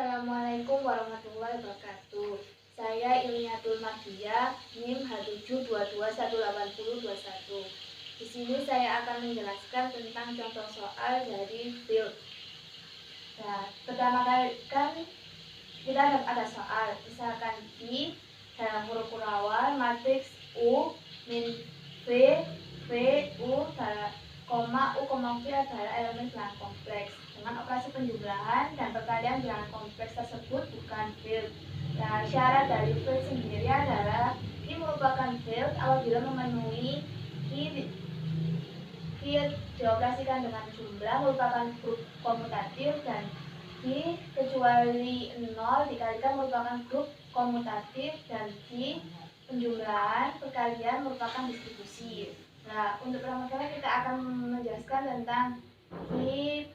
Assalamualaikum warahmatullahi wabarakatuh. Saya Ilmiatul Mardiya, NIM H722180021. Di sini saya akan menjelaskan tentang contoh soal dari field. Nah, pertama kali kan kita ada soal, misalkan di dalam huruf kurawal matriks U min V, V, U, koma, U, V adalah elemen bilangan kompleks dengan operasi penjumlahan dan perkalian bilangan kompleks tersebut bukan field. Nah, syarat dari field sendiri adalah I merupakan field apabila memenuhi I dioperasikan dengan jumlah merupakan grup komutatif dan I kecuali 0 dikalikan merupakan grup komutatif dan I penjumlahan perkalian merupakan distribusi. Nah, untuk pertama kali kita akan menjelaskan tentang I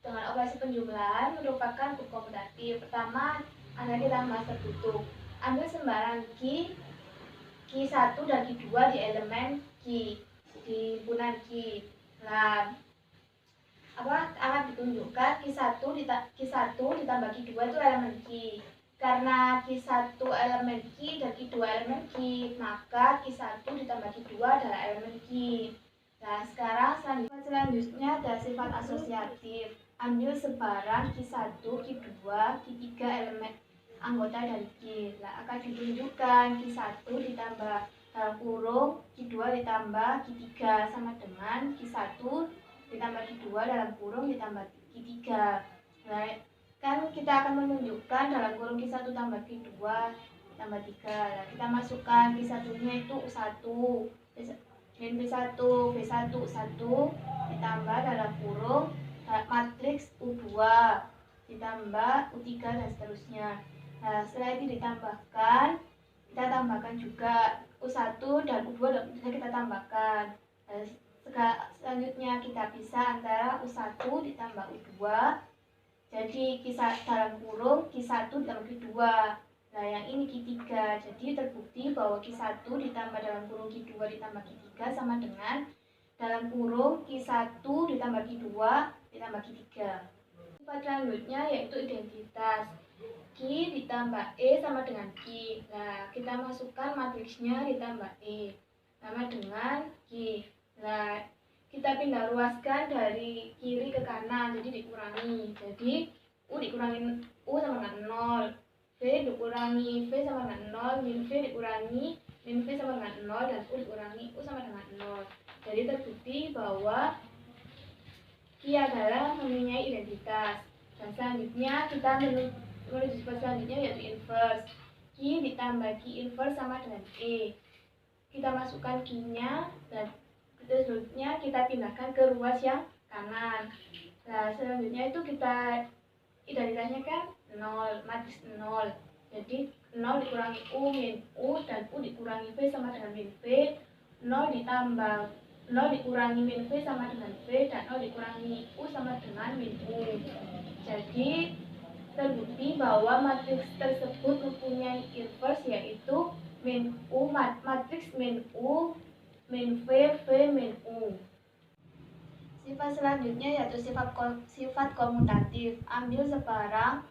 dengan operasi penjumlahan merupakan grup komutatif. Pertama, Anda kita bahas tertutup. Ambil sembarang Q1 dan Q2 di elemen Q, di himpunan Q. Nah, akan ditunjukkan Q1 ditambah Q2 itu elemen Q. Karena Q1 elemen Q dan Q2 elemen Q, maka Q1 ditambah Q2 adalah elemen Q. Nah, selanjutnya ada sifat asosiatif. Ambil sebarang Q1, Q2, Q3 elemen anggota dari Q. Nah, akan ditunjukkan Q1 ditambah dalam kurung Q2 ditambah Q3 sama dengan Q1 ditambah Q2 dalam kurung ditambah Q3. Nah, kan kita akan menunjukkan dalam kurung Q1 tambah Q2 tambah 3. Nah, kita masukkan Q1-nya itu U1, min B1, B1, U1 ditambah dalam kurung matriks U2 ditambah U3 dan seterusnya. Nah, setelah itu ditambahkan, kita tambahkan juga U1 dan U2 dan U3 kita tambahkan. Nah, selanjutnya kita pisah antara U1 ditambah U2 jadi dalam kurung Q1 ditambah Q2. Nah, yang ini Q3. Jadi terbukti bahwa Q1 ditambah dalam kurung Q2 ditambah Q3 sama dengan dalam kurung Q1 ditambah Q2 ditambah Q3. Sifat selanjutnya yaitu identitas. Q ditambah E sama dengan Q. Nah, kita masukkan matriksnya ditambah E sama dengan Q. Nah, kita pindah ruaskan dari kiri ke kanan, jadi dikurangi. Jadi U dikurangi U sama dengan 0, V dikurangi V sama dengan 0, min V dikurangi min V sama dengan 0, dan U dikurangi U sama dengan 0. Jadi terbukti bahwa Q adalah mempunyai identitas. Dan selanjutnya kita menuju sifat selanjutnya yaitu inverse. Q ditambah Q inverse sama dengan E. Kita masukkan Q-nya dan selanjutnya kita pindahkan ke ruas yang kanan. Nah, selanjutnya itu kita identitasnya kan 0, matriks 0. Jadi 0 dikurangi U min U dan U dikurangi V sama dengan min V. 0 ditambah 0 dikurangi min V sama dengan V dan 0 dikurangi U sama dengan min U. Jadi terbukti bahwa matriks tersebut mempunyai inverse yaitu min U, matriks min U min V, V min U. Sifat selanjutnya yaitu sifat komutatif. Ambil sebarang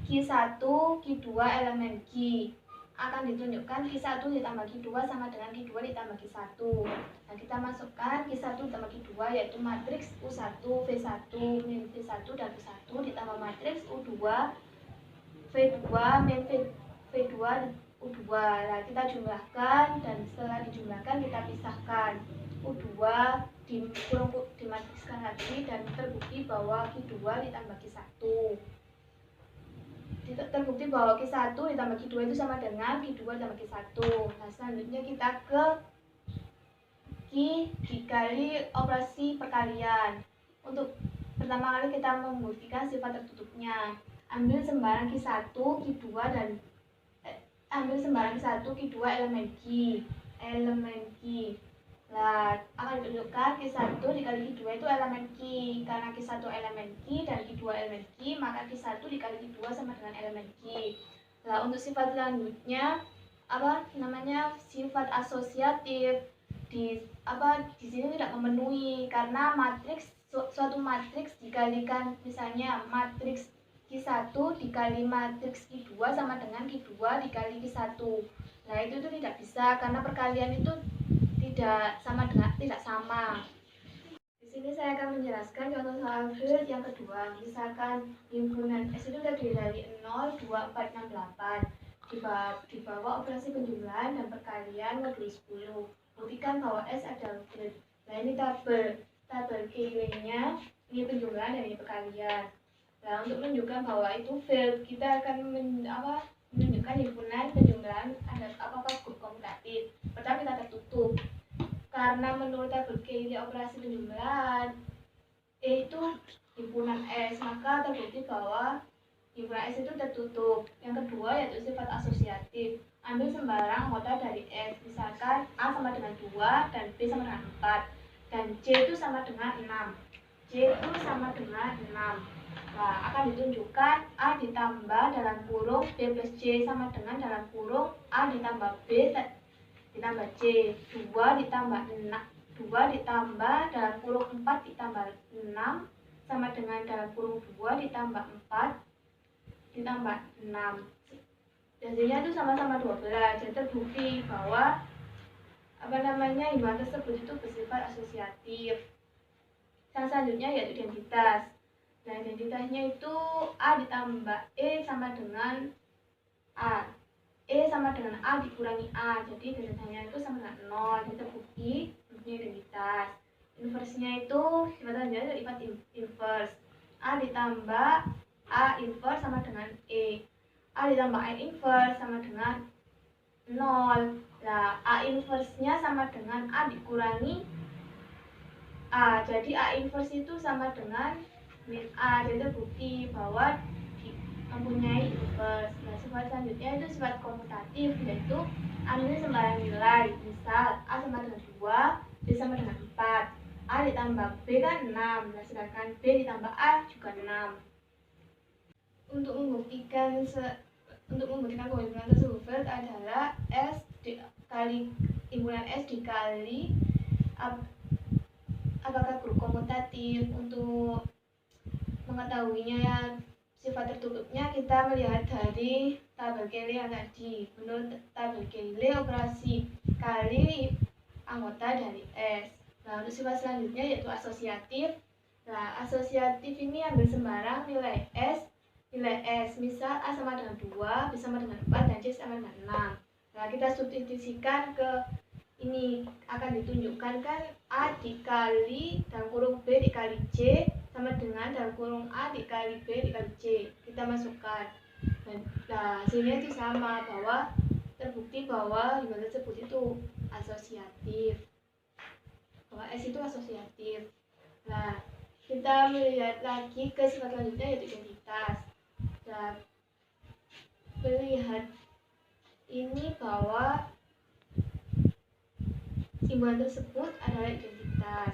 Q1, Q2 elemen Q. Akan ditunjukkan Q1 ditambah Q2 sama dengan Q2 ditambah Q1. Nah, kita masukkan Q1 ditambah Q2 yaitu matriks U1, V1, min V1 dan U1 ditambah matriks U2, V2, min V2 U2. Nah, kita jumlahkan dan setelah dijumlahkan kita pisahkan U2 dimatrikskan lagi dan terbukti bahwa Q2 ditambah Q1. Terbukti bahwa Q1 ditambah Q2 itu sama dengan Q2 ditambah Q1. Nah, selanjutnya kita ke Q dikali operasi perkalian. Untuk pertama kali kita membuktikan sifat tertutupnya. Ambil sembarang Q1, Q2 dan ambil sembarang Q1, Q2 elemen Q. Nah, akan ditunjukkan Q1 dikali Q2 itu elemen Q. Karena Q1 elemen Q dan Q2 elemen Q, maka Q1 dikali Q2 sama dengan elemen Q. Nah, untuk sifat selanjutnya sifat asosiatif. Di sini tidak memenuhi karena suatu matriks dikalikan misalnya matriks Q1 dikali matriks Q2 sama dengan Q2 dikali Q1. Nah, itu tuh tidak bisa karena perkalian itu tidak sama. Di sini saya akan menjelaskan contoh soal field yang kedua. Misalkan himpunan S itu terdiri dari 0, 2, 4, 6, 8. Di bawah operasi penjumlahan dan perkalian modul 10. Buktikan bahwa S adalah field. Nah, ini tabel kirinya, ini penjumlahan dan ini perkalian. Nah, untuk menunjukkan bahwa itu field, kita akan menunjukkan himpunan penjumlahan ada apakah grup komutatif. Pertama kita tertutup. Karena menurut tabel K ini operasi penjumlahan E itu himpunan S, maka terbukti bahwa himpunan S itu tertutup. Yang kedua yaitu sifat asosiatif. Ambil sembarang anggota dari S, misalkan A sama dengan 2 dan B sama dengan 4 dan C itu sama dengan 6. C itu sama dengan 6. Nah, akan ditunjukkan A ditambah dalam kurung B plus C sama dengan dalam kurung A ditambah B ditambah C. 2 ditambah 6, 2 ditambah dalam kurung 4 ditambah 6 sama dengan dalam kurung 2 ditambah 4 ditambah 6. Jadinya itu sama-sama 12. Jadi terbukti bahwa himpunan tersebut itu bersifat asosiatif. Yang selanjutnya yaitu identitas. Nah, identitasnya itu A ditambah E sama dengan A. E sama dengan A dikurangi A, jadi identitasnya itu sama dengan 0. Jadi terbukti mempunyai identitas. Inversenya itu sifatnya sifat inverse. A ditambah A inverse sama dengan E. A ditambah A inverse sama dengan 0. Nah, A inverse-nya sama dengan A dikurangi A. Jadi A inverse itu sama dengan min A. Jadi terbukti bahwa mempunyai inverse. Nah, sifat selanjutnya itu sifat komutatif, yaitu ambil sembarang nilai. Misal A sama dengan 2, B sama dengan 4. A ditambah B kan 6. Nah, sedangkan B ditambah A juga 6. Untuk membuktikan kehubungan tersebut adalah S dikali himpunan S dikali apakah grup komutatif. Untuk mengetahuinya ya sifat tertutupnya kita melihat dari tabel Cayley yang tadi. Menurut tabel Cayley, operasi kali anggota dari S. Nah, untuk sifat selanjutnya yaitu asosiatif. Nah, asosiatif ini ambil sembarang nilai S. Misal A sama dengan 2, B sama dengan 4, dan C sama dengan 6. Nah, kita substitusikan ke ini, akan ditunjukkan kan A dikali dalam kurung B dikali C sama dengan dalam kurung A dikali B dikali C. Kita masukkan. Nah, hasilnya itu sama, bahwa terbukti bahwa himpunan tersebut itu asosiatif. Bahwa S itu asosiatif. Nah, kita melihat lagi ke sifat selanjutnya yaitu identitas. Nah, melihat ini bahwa himpunan tersebut adalah identitas.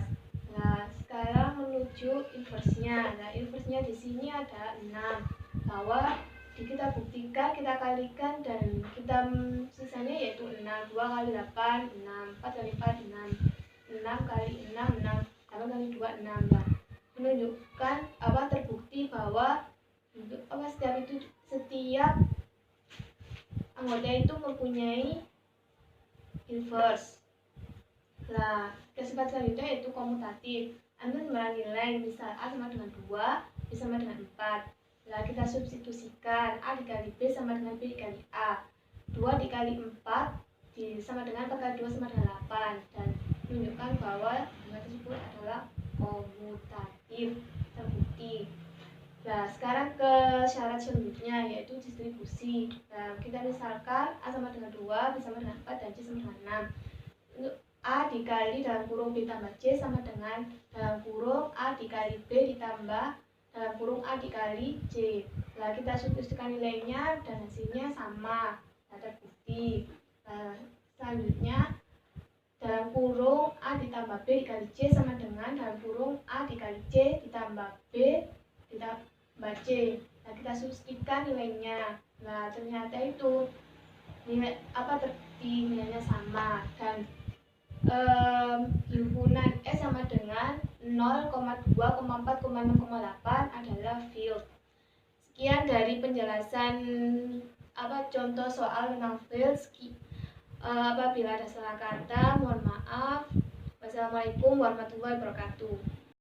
Nah, sekarang menuju inversenya. Nah, inversenya di sini ada 6. Bahwa kita buktikan, kita kalikan, dan kita sisanya yaitu 6. 2 kali 8, 6. 4 kali 4, 6. 6 kali 6, 6. 8 kali 2, 6. Nah, menunjukkan terbukti bahwa setiap anggota itu mempunyai inverse. Nah, sifat selanjutnya yaitu komutatif. Ambil sembarang nilai, misal A sama dengan 2, B sama dengan 4. Nah, kita substitusikan. A dikali B sama dengan B dikali A. 2 dikali 4 sama dengan 4 kali 2 sama dengan 8. Dan menunjukkan bahwa himpunan tersebut adalah komutatif. Terbukti. Nah, sekarang ke syarat selanjutnya yaitu distribusi. Nah, kita misalkan A sama dengan 2, B sama dengan 4, dan C sama dengan 6. Untuk A dikali dalam kurung B tambah C sama dengan dalam kurung A dikali B ditambah dalam kurung A dikali C. Nah, kita substitusikan nilainya dan hasilnya sama. Nah, terbukti. Nah, selanjutnya dalam kurung A ditambah B dikali C sama dengan dalam kurung A dikali C ditambah B ditambah C. Nah, kita substitusikan nilainya. Nah, ternyata itu nilainya sama, dan himpunan S sama dengan 0,2,4,6,8 adalah field. Sekian dari penjelasan contoh soal tentang fields. Apabila ada salah kata, mohon maaf. Wassalamualaikum warahmatullahi wabarakatuh.